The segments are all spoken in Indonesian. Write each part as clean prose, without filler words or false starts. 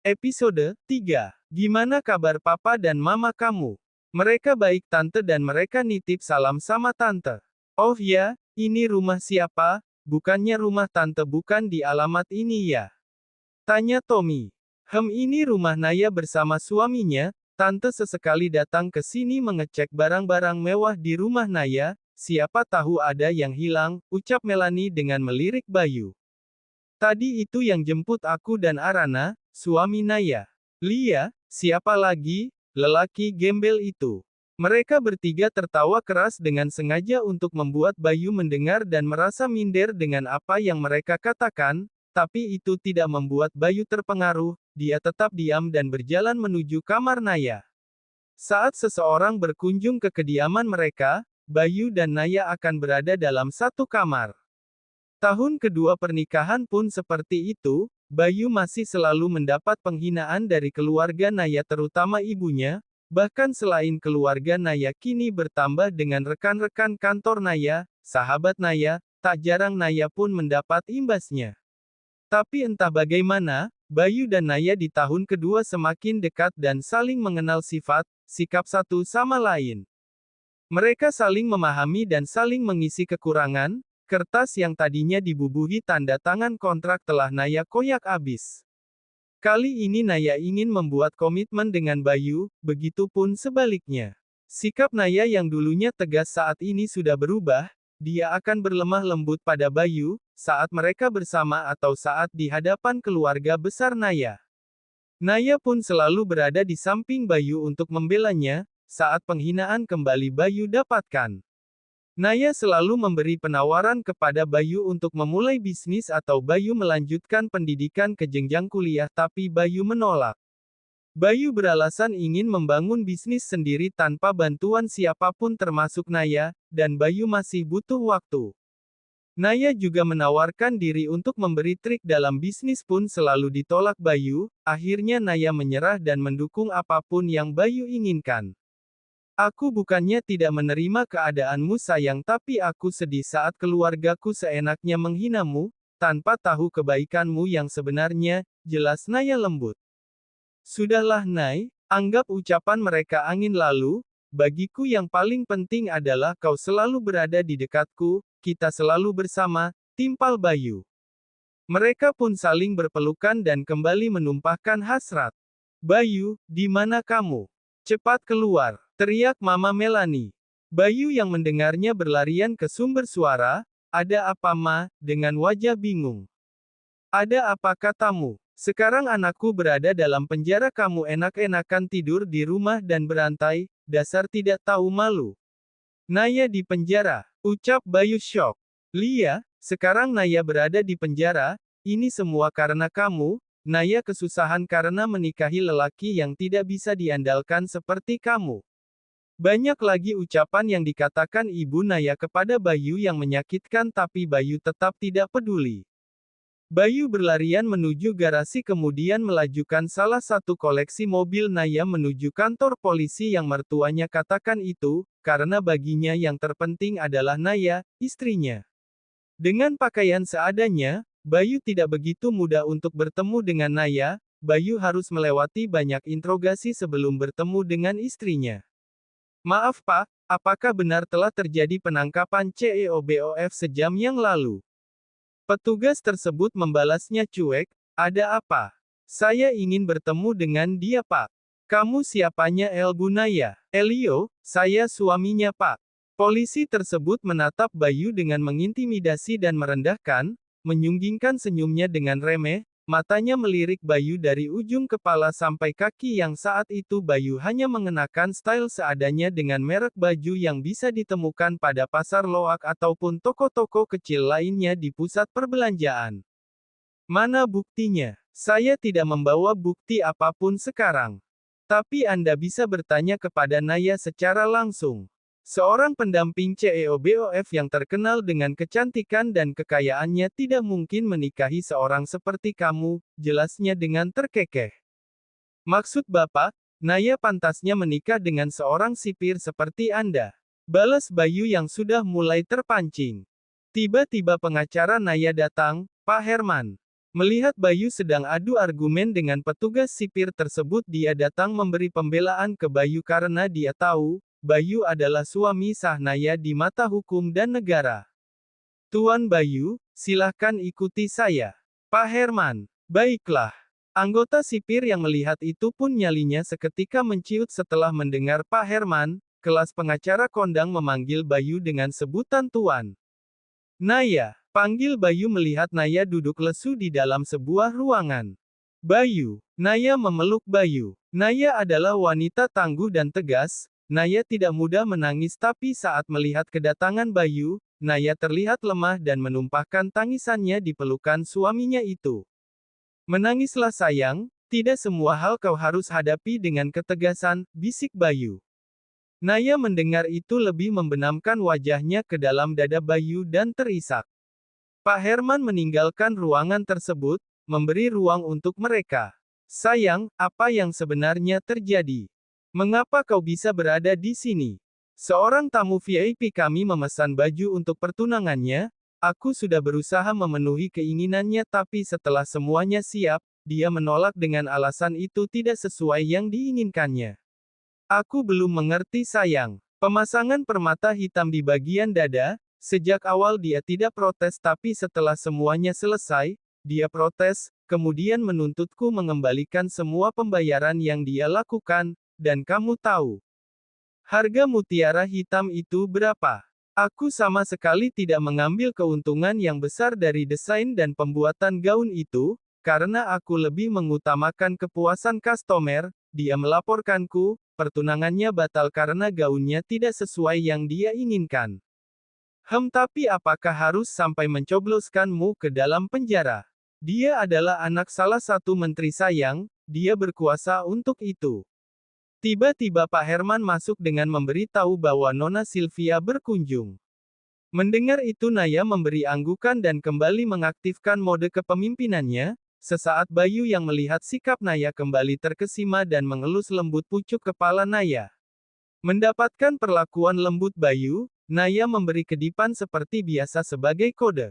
Episode 3. Gimana kabar papa dan mama kamu? Mereka baik tante dan mereka nitip salam sama tante. Oh ya, ini rumah siapa? Bukannya rumah tante bukan di alamat ini ya? Tanya Tommy. Ini rumah Naya bersama suaminya. Tante sesekali datang ke sini mengecek barang-barang mewah di rumah Naya. Siapa tahu ada yang hilang, ucap Melanie dengan melirik Bayu. Tadi itu yang jemput aku dan Arana, suami Naya. Lia, siapa lagi? Lelaki gembel itu. Mereka bertiga tertawa keras dengan sengaja untuk membuat Bayu mendengar dan merasa minder dengan apa yang mereka katakan, tapi itu tidak membuat Bayu terpengaruh, dia tetap diam dan berjalan menuju kamar Naya. Saat seseorang berkunjung ke kediaman mereka, Bayu dan Naya akan berada dalam satu kamar. Tahun kedua pernikahan pun seperti itu, Bayu masih selalu mendapat penghinaan dari keluarga Naya terutama ibunya, bahkan selain keluarga Naya kini bertambah dengan rekan-rekan kantor Naya, sahabat Naya, tak jarang Naya pun mendapat imbasnya. Tapi entah bagaimana, Bayu dan Naya di tahun kedua semakin dekat dan saling mengenal sifat, sikap satu sama lain. Mereka saling memahami dan saling mengisi kekurangan. Kertas yang tadinya dibubuhi tanda tangan kontrak telah Naya koyak abis. Kali ini Naya ingin membuat komitmen dengan Bayu, begitupun sebaliknya. Sikap Naya yang dulunya tegas saat ini sudah berubah, dia akan berlemah lembut pada Bayu, saat mereka bersama atau saat di hadapan keluarga besar Naya. Naya pun selalu berada di samping Bayu untuk membelanya, saat penghinaan kembali Bayu dapatkan. Naya selalu memberi penawaran kepada Bayu untuk memulai bisnis atau Bayu melanjutkan pendidikan ke jenjang kuliah tapi Bayu menolak. Bayu beralasan ingin membangun bisnis sendiri tanpa bantuan siapapun termasuk Naya, dan Bayu masih butuh waktu. Naya juga menawarkan diri untuk memberi trik dalam bisnis pun selalu ditolak Bayu, akhirnya Naya menyerah dan mendukung apapun yang Bayu inginkan. Aku bukannya tidak menerima keadaanmu sayang tapi aku sedih saat keluargaku seenaknya menghinamu, tanpa tahu kebaikanmu yang sebenarnya, jelas Naya lembut. Sudahlah Nay, anggap ucapan mereka angin lalu, bagiku yang paling penting adalah kau selalu berada di dekatku, kita selalu bersama, timpal Bayu. Mereka pun saling berpelukan dan kembali menumpahkan hasrat. Bayu, di mana kamu? Cepat keluar, teriak Mama Melanie. Bayu yang mendengarnya berlarian ke sumber suara, ada apa Ma, dengan wajah bingung. Ada apa katamu? Sekarang anakku berada dalam penjara kamu enak-enakan tidur di rumah dan berantai, dasar tidak tahu malu. Naya di penjara, ucap Bayu syok. Lia, sekarang Naya berada di penjara, ini semua karena kamu. Naya kesusahan karena menikahi lelaki yang tidak bisa diandalkan seperti kamu. Banyak lagi ucapan yang dikatakan ibu Naya kepada Bayu yang menyakitkan tapi Bayu tetap tidak peduli. Bayu berlarian menuju garasi kemudian melajukan salah satu koleksi mobil Naya menuju kantor polisi yang mertuanya katakan itu, karena baginya yang terpenting adalah Naya, istrinya. Dengan pakaian seadanya, Bayu tidak begitu mudah untuk bertemu dengan Naya, Bayu harus melewati banyak interogasi sebelum bertemu dengan istrinya. Maaf Pak, apakah benar telah terjadi penangkapan CEOBOF sejam yang lalu? Petugas tersebut membalasnya cuek, ada apa? Saya ingin bertemu dengan dia Pak. Kamu siapanya Bu Naya? Elio, saya suaminya Pak. Polisi tersebut menatap Bayu dengan mengintimidasi dan merendahkan, menyunggingkan senyumnya dengan remeh, matanya melirik Bayu dari ujung kepala sampai kaki yang saat itu Bayu hanya mengenakan style seadanya dengan merek baju yang bisa ditemukan pada pasar loak ataupun toko-toko kecil lainnya di pusat perbelanjaan. Mana buktinya? Saya tidak membawa bukti apapun sekarang. Tapi Anda bisa bertanya kepada Naya secara langsung. Seorang pendamping CEOBOF yang terkenal dengan kecantikan dan kekayaannya tidak mungkin menikahi seorang seperti kamu, jelasnya dengan terkekeh. Maksud Bapak, Naya pantasnya menikah dengan seorang sipir seperti Anda. Balas Bayu yang sudah mulai terpancing. Tiba-tiba pengacara Naya datang, Pak Herman. Melihat Bayu sedang adu argumen dengan petugas sipir tersebut, dia datang memberi pembelaan ke Bayu karena dia tahu, Bayu adalah suami sah Naya di mata hukum dan negara. Tuan Bayu, silahkan ikuti saya. Pak Herman. Baiklah. Anggota sipir yang melihat itu pun nyalinya seketika menciut setelah mendengar Pak Herman. Kelas pengacara kondang memanggil Bayu dengan sebutan Tuan. Naya. Panggil Bayu melihat Naya duduk lesu di dalam sebuah ruangan. Bayu. Naya memeluk Bayu. Naya adalah wanita tangguh dan tegas. Naya tidak mudah menangis, tapi saat melihat kedatangan Bayu, Naya terlihat lemah dan menumpahkan tangisannya di pelukan suaminya itu. Menangislah sayang, tidak semua hal kau harus hadapi dengan ketegasan, bisik Bayu. Naya mendengar itu lebih membenamkan wajahnya ke dalam dada Bayu dan terisak. Pak Herman meninggalkan ruangan tersebut, memberi ruang untuk mereka. Sayang, apa yang sebenarnya terjadi? Mengapa kau bisa berada di sini? Seorang tamu VIP kami memesan baju untuk pertunangannya. Aku sudah berusaha memenuhi keinginannya, tapi setelah semuanya siap, dia menolak dengan alasan itu tidak sesuai yang diinginkannya. Aku belum mengerti sayang. Pemasangan permata hitam di bagian dada. Sejak awal dia tidak protes, tapi setelah semuanya selesai, dia protes, kemudian menuntutku mengembalikan semua pembayaran yang dia lakukan, dan kamu tahu harga mutiara hitam itu berapa? Aku sama sekali tidak mengambil keuntungan yang besar dari desain dan pembuatan gaun itu, karena aku lebih mengutamakan kepuasan customer. Dia melaporkanku, pertunangannya batal karena gaunnya tidak sesuai yang dia inginkan. Tapi apakah harus sampai mencobloskanmu ke dalam penjara? Dia adalah anak salah satu menteri sayang, dia berkuasa untuk itu. Tiba-tiba Pak Herman masuk dengan memberitahu bahwa Nona Sylvia berkunjung. Mendengar itu Naya memberi anggukan dan kembali mengaktifkan mode kepemimpinannya. Sesaat Bayu yang melihat sikap Naya kembali terkesima dan mengelus lembut pucuk kepala Naya. Mendapatkan perlakuan lembut Bayu, Naya memberi kedipan seperti biasa sebagai kode.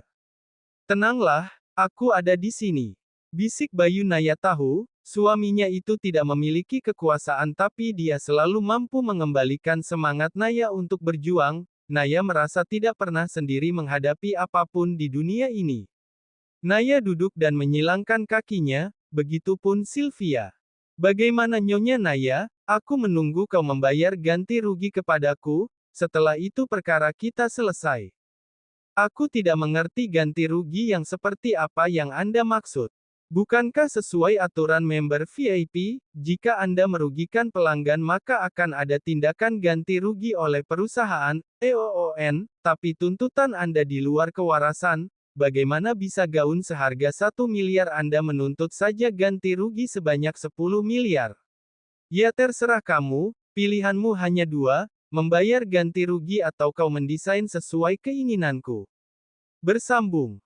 Tenanglah, aku ada di sini. Bisik Bayu. Naya tahu, suaminya itu tidak memiliki kekuasaan, tapi dia selalu mampu mengembalikan semangat Naya untuk berjuang. Naya merasa tidak pernah sendiri menghadapi apapun di dunia ini. Naya duduk dan menyilangkan kakinya, begitupun Sylvia. Bagaimana Nyonya Naya? Aku menunggu kau membayar ganti rugi kepadaku, setelah itu perkara kita selesai. Aku tidak mengerti ganti rugi yang seperti apa yang Anda maksud. Bukankah sesuai aturan member VIP, jika Anda merugikan pelanggan maka akan ada tindakan ganti rugi oleh perusahaan, EOON, tapi tuntutan Anda di luar kewarasan, bagaimana bisa gaun seharga 1 miliar Anda menuntut saja ganti rugi sebanyak 10 miliar? Ya terserah kamu, pilihanmu hanya dua, membayar ganti rugi atau kau mendesain sesuai keinginanku. Bersambung.